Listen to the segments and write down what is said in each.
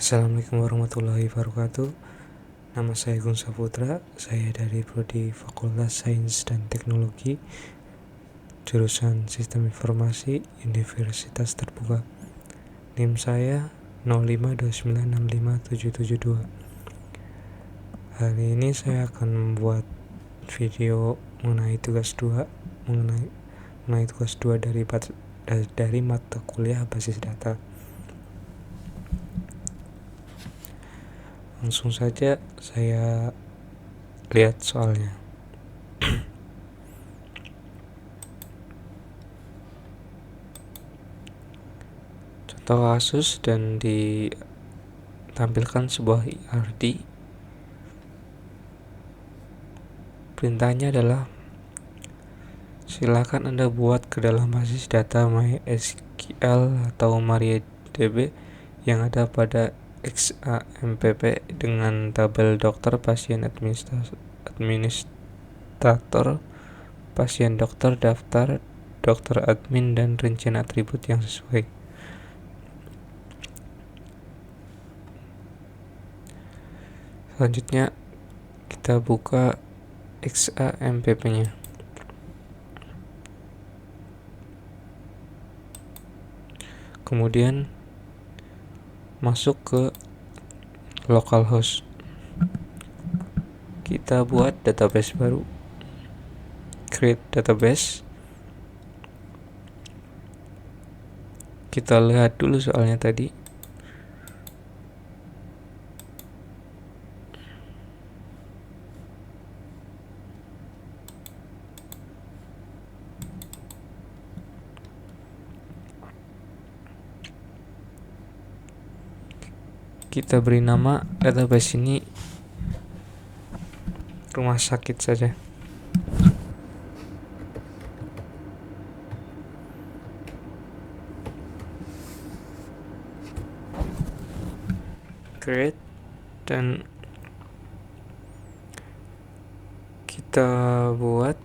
Assalamualaikum warahmatullahi wabarakatuh. Nama saya Gung Saputra. Saya dari Prodi Fakultas Sains dan Teknologi, jurusan Sistem Informasi, Universitas Terbuka. NIM saya 0529657772. Hari ini saya akan membuat video mengenai tugas 2 dari mata kuliah basis data. Langsung saja saya lihat soalnya. Contoh kasus dan ditampilkan sebuah IRD. Perintahnya adalah silakan Anda buat ke dalam basis data MySQL atau MariaDB yang ada pada XAMPP dengan tabel dokter, pasien, administrator, pasien, dokter, daftar, dokter admin, dan rincian atribut yang sesuai. Selanjutnya kita buka XAMPP-nya. Kemudian masuk ke localhost. Kita buat database baru. Create database. Kita lihat dulu soalnya tadi. Kita beri nama database ini rumah sakit saja. Create, dan kita buat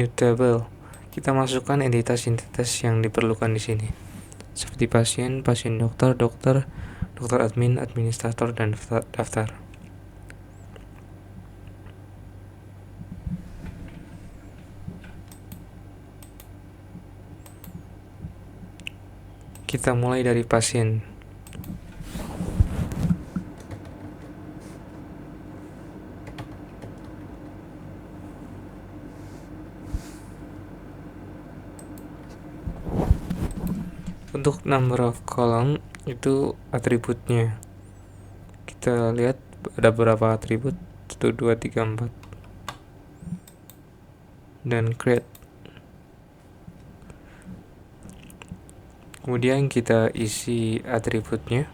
new table. Kita masukkan entitas-entitas yang diperlukan di sini, seperti pasien, dokter, dokter admin, administrator, dan daftar. Kita mulai dari pasien. Untuk number of column itu atributnya. Kita lihat ada berapa atribut, 1, 2, 3, 4. Dan create. Kemudian kita isi atributnya.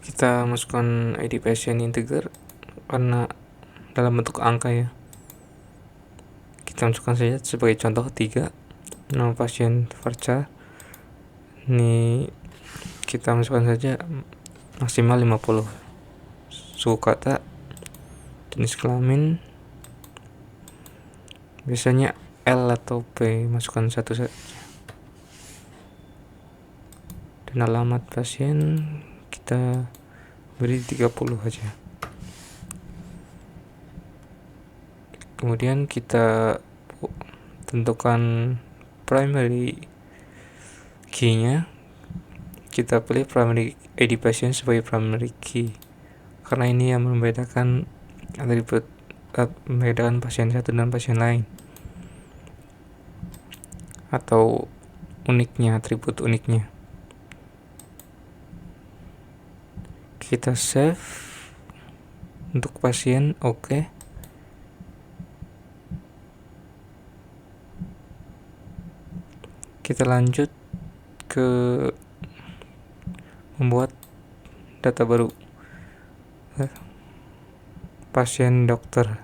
Kita masukkan ID pasien integer karena dalam bentuk angka ya. Kita masukkan saja sebagai contoh 3. Nama pasien Farca. Ini kita masukkan saja maksimal 50. Suku kata, jenis kelamin, biasanya L atau P, masukkan satu saja. Dan alamat pasien kita beri 30 aja. Kemudian kita tentukan primary key-nya. Kita pilih primary ID pasien sebagai primary key karena ini yang membedakan atribut, membedakan pasien satu dan pasien lain, atau uniknya, atribut uniknya. Kita save untuk pasien, oke. Kita lanjut ke membuat data baru, pasien dokter.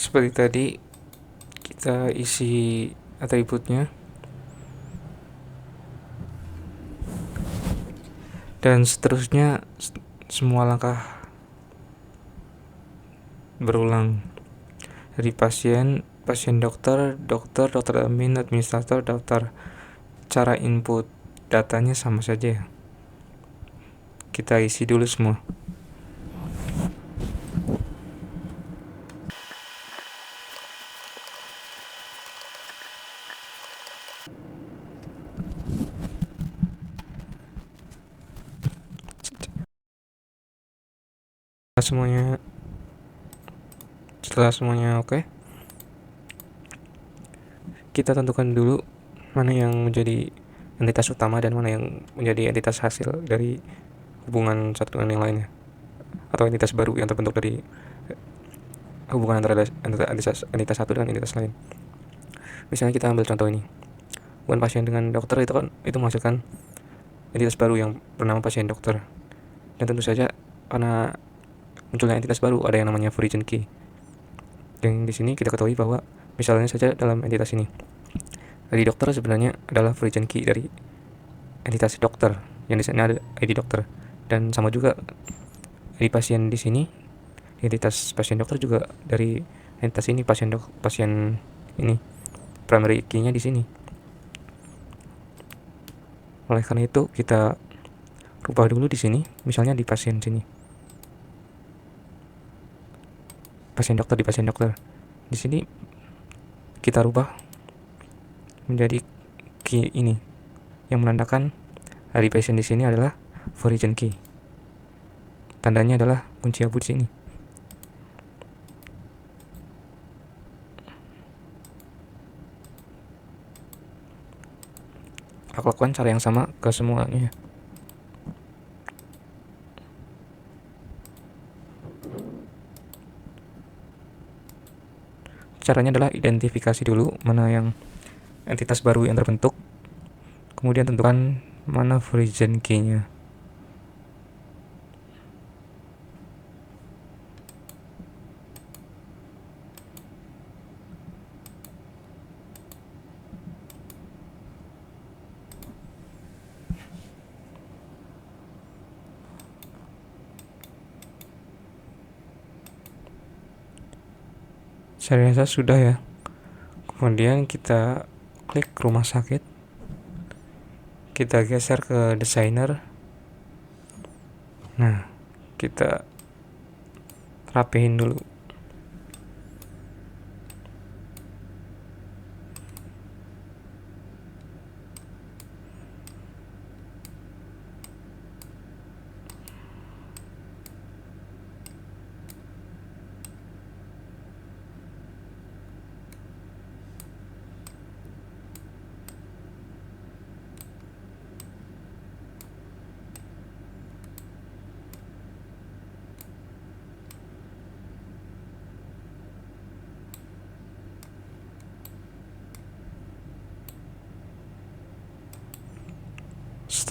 Seperti tadi kita isi atributnya, dan seterusnya semua langkah berulang dari pasien, dokter, dokter admin, administrator, daftar. Cara input datanya sama saja ya. Kita isi dulu semua. Setelah semuanya oke, kita tentukan dulu mana yang menjadi entitas utama dan mana yang menjadi entitas hasil dari hubungan satu dengan yang lainnya, atau entitas baru yang terbentuk dari hubungan antara entitas satu dengan entitas lain. Misalnya kita ambil contoh ini, hubungan pasien dengan dokter itu menghasilkan entitas baru yang bernama pasien dokter. Dan tentu saja karena munculnya entitas baru ada yang namanya origin key. Yang di sini kita ketahui bahwa misalnya saja dalam entitas ini, ID dokter sebenarnya adalah origin key dari entitas dokter, yang di sini ada ID dokter, dan sama juga ID pasien di sini, entitas pasien dokter juga dari entitas ini pasien ini, primary key-nya di sini. Oleh karena itu kita rubah dulu di sini, misalnya di pasien sini, pasien dokter di pasien dokter. Di sini kita rubah menjadi key ini yang menandakan ID pasien di sini adalah origin key. Tandanya adalah kunci abu di sini. Aku lakukan cara yang sama ke semuanya. Caranya adalah identifikasi dulu mana yang entitas baru yang terbentuk, kemudian tentukan mana origin key-nya. Saya rasa sudah ya. Kemudian kita klik rumah sakit, kita geser ke desainer. Nah, kita rapihin dulu.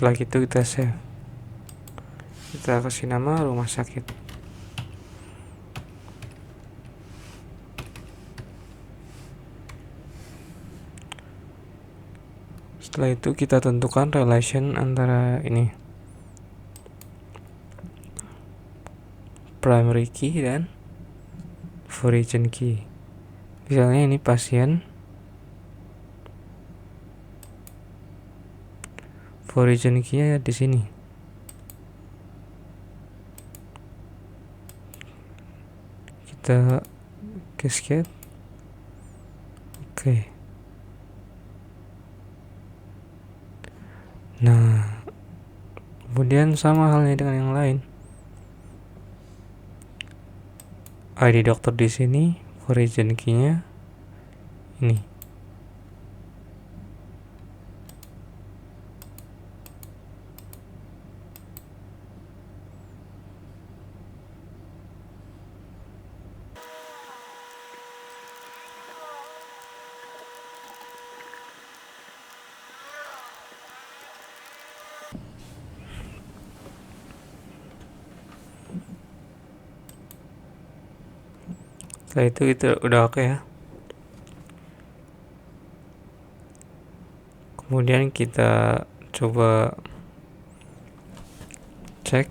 Setelah itu kita save, kita kasih nama rumah sakit. Setelah itu kita tentukan relation antara ini primary key dan origin key. Misalnya ini pasien, origin key-nya di sini. Kita cascade. Oke. Nah, kemudian sama halnya dengan yang lain. ID dokter di sini, origin key-nya ini. Setelah itu udah oke ya. Kemudian kita coba cek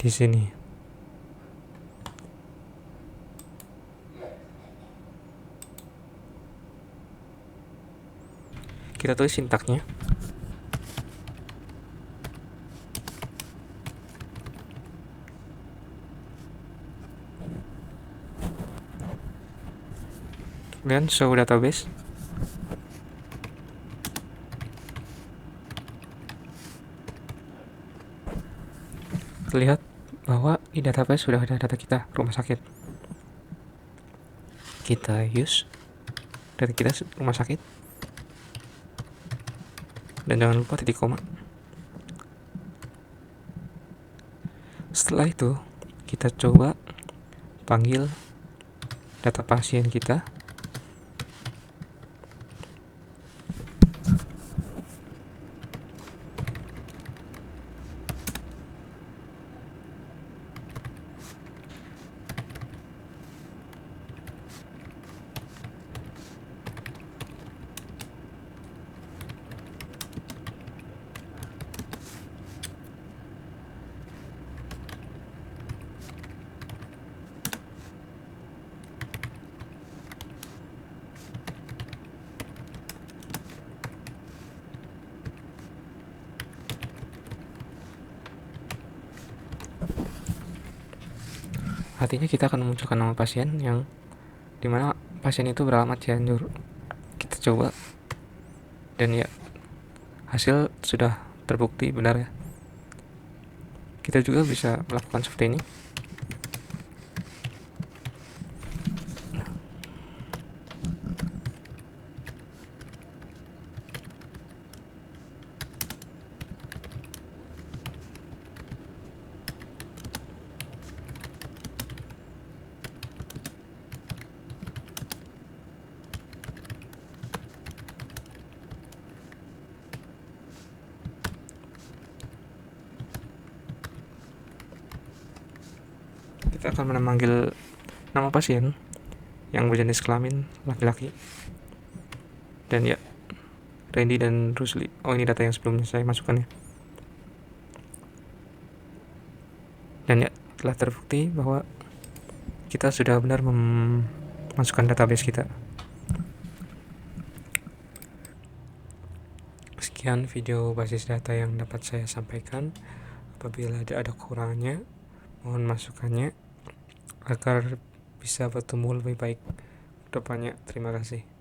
di sini. Kita tulis sintaknya. Kemudian show database. Terlihat bahwa di database sudah ada data kita rumah sakit. Kita use data kita rumah sakit, dan jangan lupa titik koma. Setelah itu kita coba panggil data pasien kita. Artinya kita akan memunculkan nama pasien yang dimana pasien itu beralamat Cianjur. Kita coba, dan ya hasil sudah terbukti benar ya. Kita juga bisa melakukan seperti ini. Kita akan memanggil nama pasien yang berjenis kelamin laki-laki, dan ya Randy dan Rusli. Oh, ini data yang sebelumnya saya masukkan ya. Dan ya telah terbukti bahwa kita sudah benar memasukkan database kita. Sekian video basis data yang dapat saya sampaikan. Apabila ada kekurangannya, mohon masukannya agar bisa bertumbuh lebih baik ke depannya. Terima kasih.